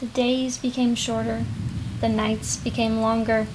The days became shorter, the nights became longer,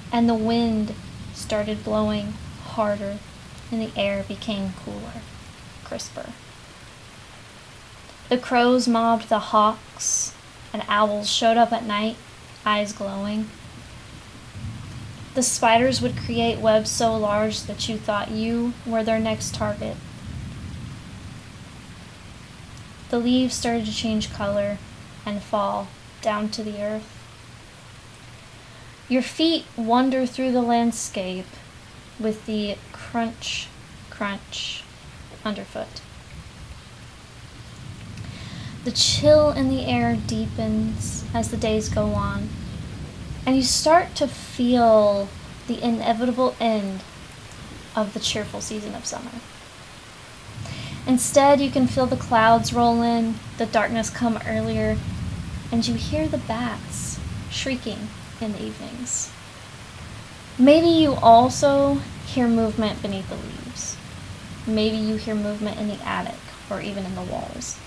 and the wind started blowing harder, and the air became cooler, crisper. The crows mobbed the hawks, and owls showed up at night, eyes glowing. The spiders would create webs so large that you thought you were their next target. The leaves started to change color and fall down to the earth. Your feet wander through the landscape with the crunch, crunch underfoot. The chill in the air deepens as the days go on, and you start to feel the inevitable end of the cheerful season of summer. Instead, you can feel the clouds roll in, the darkness come earlier, and you hear the bats shrieking in the evenings. Maybe you also hear movement beneath the leaves. Maybe you hear movement in the attic or even in the walls.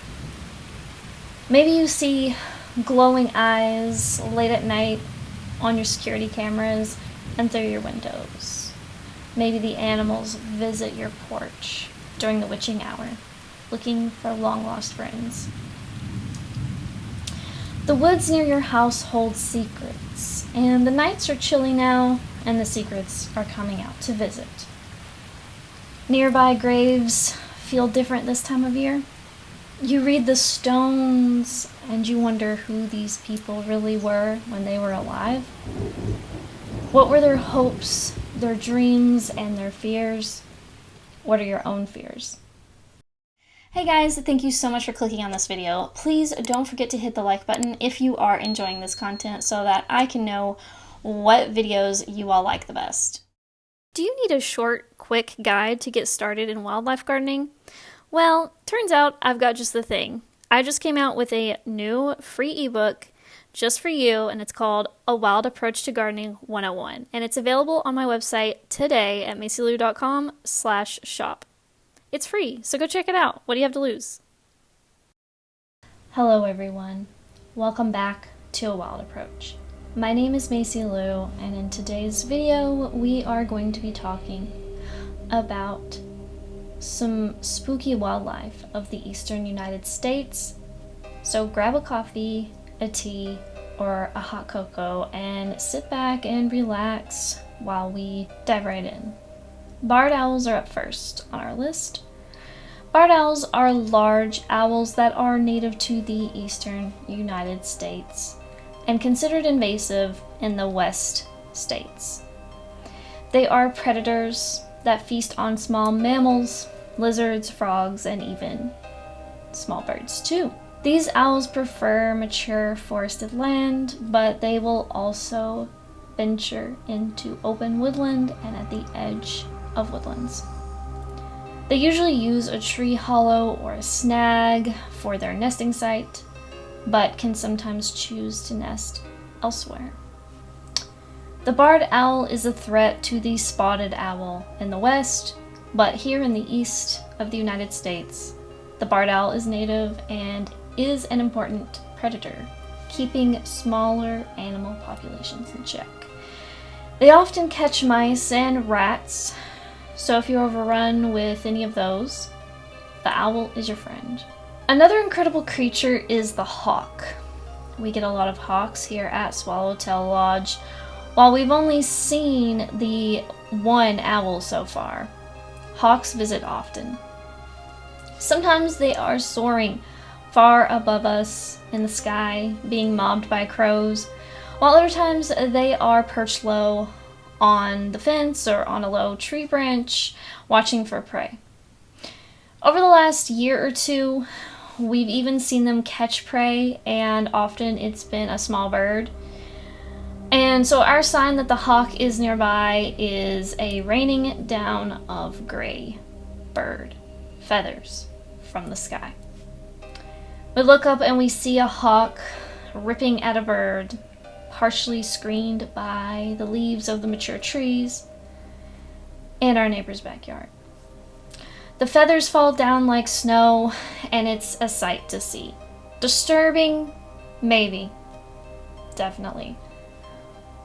Maybe you see glowing eyes late at night on your security cameras and through your windows. Maybe the animals visit your porch during the witching hour, looking for long-lost friends. The woods near your house hold secrets, and the nights are chilly now, and the secrets are coming out to visit. Nearby graves feel different this time of year. You read the stones, and you wonder who these people really were when they were alive. What were their hopes, their dreams, and their fears? What are your own fears? Hey guys, thank you so much for clicking on this video. Please don't forget to hit the like button if you are enjoying this content so that I can know what videos you all like the best. Do you need a short, quick guide to get started in wildlife gardening? Well, turns out I've got just the thing. I just came out with a new free ebook just for you, and it's called A Wild Approach to Gardening 101, and it's available on my website today at macylou.com/shop. It's free, so go check it out. What do you have to lose? Hello everyone. Welcome back to A Wild Approach. My name is Macy Lou, and in today's video we are going to be talking about some spooky wildlife of the eastern United States. So grab a coffee, a tea, or a hot cocoa and sit back and relax while we dive right in. Barred owls are up first on our list. Barred owls are large owls that are native to the eastern United States and considered invasive in the West states. They are predators that feast on small mammals, lizards, frogs, and even small birds too. These owls prefer mature forested land, but they will also venture into open woodland and at the edge of woodlands. They usually use a tree hollow or a snag for their nesting site, but can sometimes choose to nest elsewhere. The barred owl is a threat to the spotted owl in the west, but here in the east of the United States, the barred owl is native and is an important predator, keeping smaller animal populations in check. They often catch mice and rats, so if you're overrun with any of those, the owl is your friend. Another incredible creature is the hawk. We get a lot of hawks here at Swallowtail Lodge, while we've only seen the one owl so far. Hawks visit often. Sometimes they are soaring far above us in the sky, being mobbed by crows, while other times they are perched low on the fence or on a low tree branch, watching for prey. Over the last year or two, we've even seen them catch prey, and often it's been a small bird. And so our sign that the hawk is nearby is a raining down of gray bird feathers from the sky. We look up and we see a hawk ripping at a bird, partially screened by the leaves of the mature trees in our neighbor's backyard. The feathers fall down like snow, and it's a sight to see. Disturbing, Maybe. Definitely.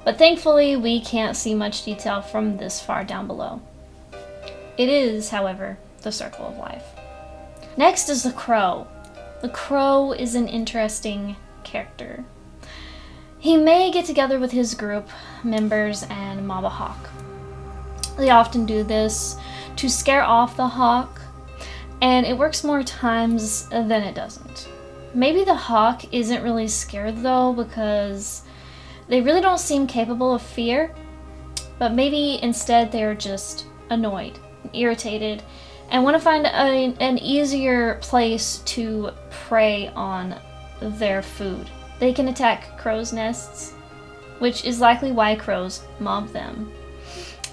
But thankfully, we can't see much detail from this far down below. It is, however, the circle of life. Next is the crow. The crow is an interesting character. He may get together with his group members and mob a hawk. They often do this to scare off the hawk, and it works more times than it doesn't. Maybe the hawk isn't really scared though, because they really don't seem capable of fear, but maybe instead they're just annoyed, irritated, and want to find an easier place to prey on their food. They can attack crows' nests, which is likely why crows mob them,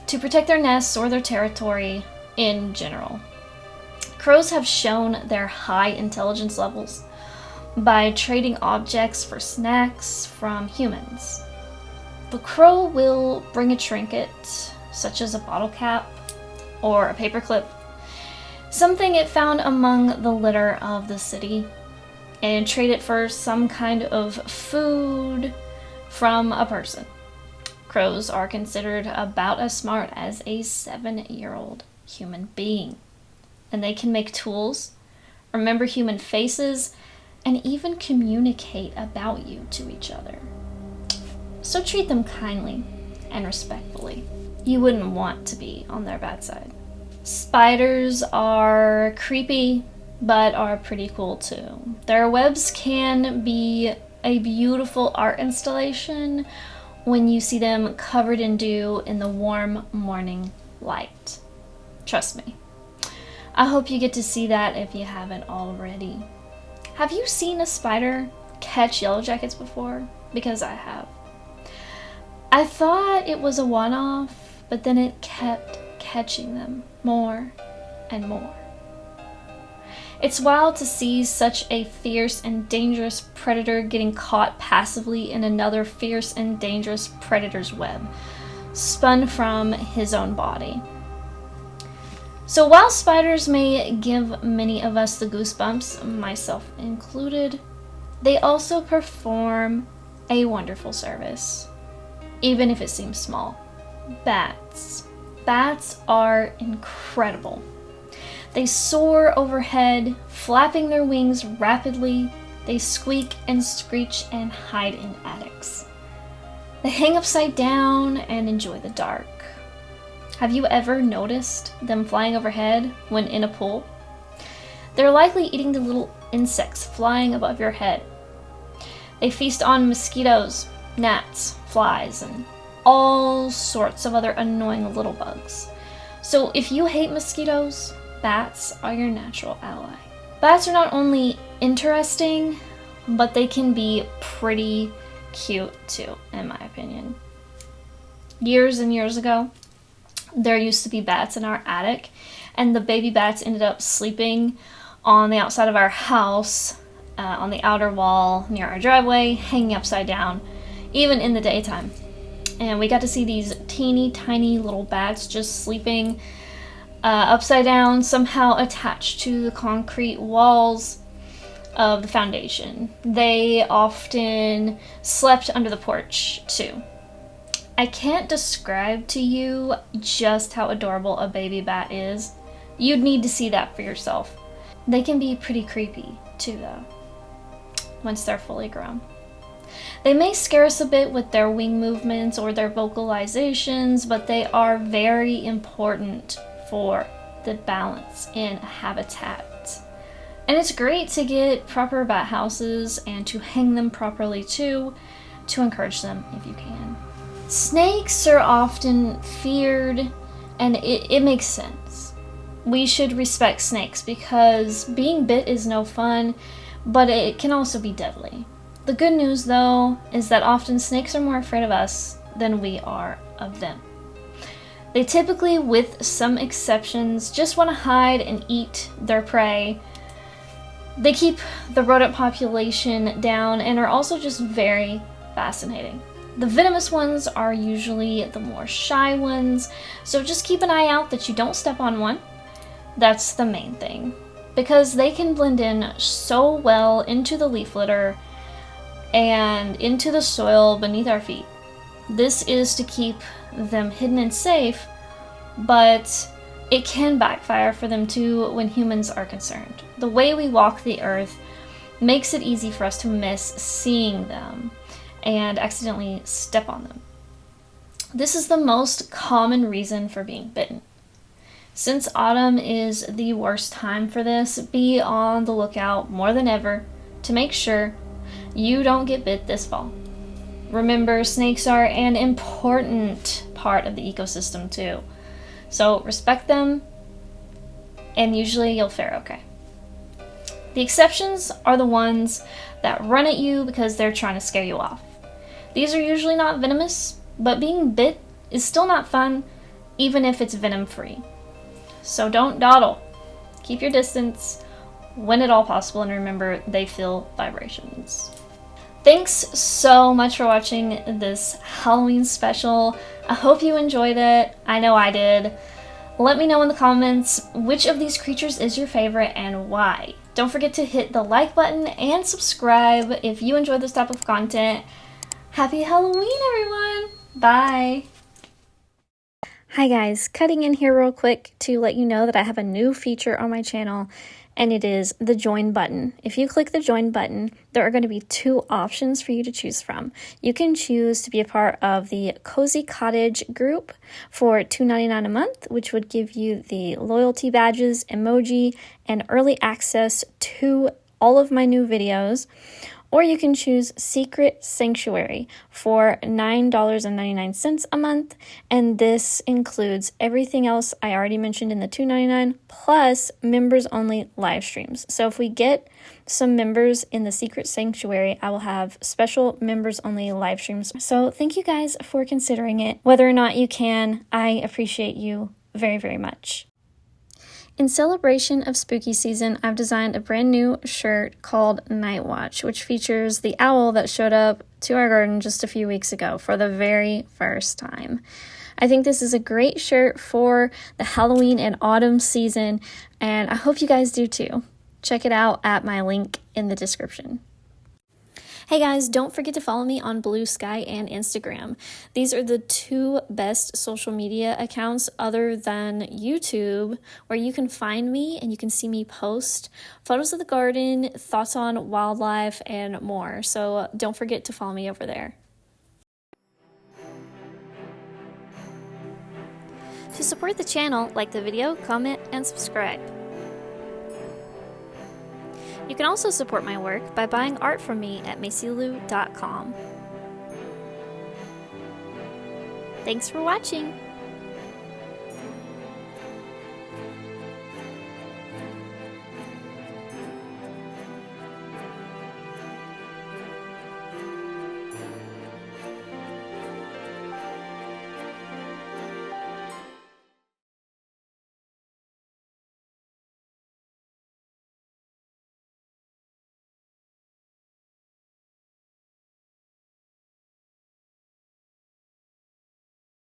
to protect their nests or their territory in general. Crows have shown their high intelligence levels by trading objects for snacks from humans. The crow will bring a trinket, such as a bottle cap or a paperclip, something it found among the litter of the city, and trade it for some kind of food from a person. Crows are considered about as smart as a 7-year-old human being, and they can make tools, remember human faces, and even communicate about you to each other. So treat them kindly and respectfully. You wouldn't want to be on their bad side. Spiders are creepy, but are pretty cool too. Their webs can be a beautiful art installation when you see them covered in dew in the warm morning light. Trust me. I hope you get to see that if you haven't already. Have you seen a spider catch yellow jackets before? Because I have. I thought it was a one-off, but then it kept catching them more and more. It's wild to see such a fierce and dangerous predator getting caught passively in another fierce and dangerous predator's web, spun from his own body. So while spiders may give many of us the goosebumps, myself included, they also perform a wonderful service, even if it seems small. Bats. Bats are incredible. They soar overhead, flapping their wings rapidly. They squeak and screech and hide in attics. They hang upside down and enjoy the dark. Have you ever noticed them flying overhead when in a pool? They're likely eating the little insects flying above your head. They feast on mosquitoes, gnats, flies, and all sorts of other annoying little bugs. So if you hate mosquitoes, bats are your natural ally. Bats are not only interesting, but they can be pretty cute too, in my opinion. Years and years ago, there used to be bats in our attic, and the baby bats ended up sleeping on the outside of our house, on the outer wall near our driveway, hanging upside down, even in the daytime. And we got to see these teeny tiny little bats just sleeping upside down, somehow attached to the concrete walls of the foundation. They often slept under the porch too. I can't describe to you just how adorable a baby bat is. You'd need to see that for yourself. They can be pretty creepy too though, once they're fully grown. They may scare us a bit with their wing movements or their vocalizations, but they are very important for the balance in a habitat. And it's great to get proper bat houses and to hang them properly too, to encourage them if you can. Snakes are often feared, and it makes sense. We should respect snakes because being bit is no fun, but it can also be deadly. The good news though is that often snakes are more afraid of us than we are of them. They typically, with some exceptions, just want to hide and eat their prey. They keep the rodent population down and are also just very fascinating. The venomous ones are usually the more shy ones, so just keep an eye out that you don't step on one. That's the main thing, because they can blend in so well into the leaf litter, and into the soil beneath our feet. This is to keep them hidden and safe, but it can backfire for them too when humans are concerned. The way we walk the earth makes it easy for us to miss seeing them and accidentally step on them. This is the most common reason for being bitten. Since autumn is the worst time for this, be on the lookout more than ever to make sure you don't get bit this fall. Remember, snakes are an important part of the ecosystem too. So respect them, and usually you'll fare okay. The exceptions are the ones that run at you because they're trying to scare you off. These are usually not venomous, but being bit is still not fun, even if it's venom-free. So don't dawdle. Keep your distance when at all possible, and remember, they feel vibrations. Thanks so much for watching this Halloween special. I hope you enjoyed it. I know I did. Let me know in the comments which of these creatures is your favorite and why. Don't forget to hit the like button and subscribe if you enjoy this type of content. Happy Halloween, everyone! Bye! Hi guys, cutting in here real quick to let you know that I have a new feature on my channel, and it is the join button. If you click the join button, there are going to be two options for you to choose from. You can choose to be a part of the Cozy Cottage group for $2.99 a month, which would give you the loyalty badges, emoji, and early access to all of my new videos. Or you can choose Secret Sanctuary for $9.99 a month, and this includes everything else I already mentioned in the $2.99 plus members-only live streams. So if we get some members in the Secret Sanctuary, I will have special members-only live streams. So thank you guys for considering it. Whether or not you can, I appreciate you very, very much. In celebration of spooky season, I've designed a brand new shirt called Night Watch, which features the owl that showed up to our garden just a few weeks ago for the very first time. I think this is a great shirt for the Halloween and autumn season, and I hope you guys do too. Check it out at my link in the description. Hey guys, don't forget to follow me on Blue Sky and Instagram. These are the two best social media accounts other than YouTube, where you can find me and you can see me post photos of the garden, thoughts on wildlife, and more. So don't forget to follow me over there. To support the channel, like the video, comment, and subscribe. You can also support my work by buying art from me at macylou.com. Thanks for watching!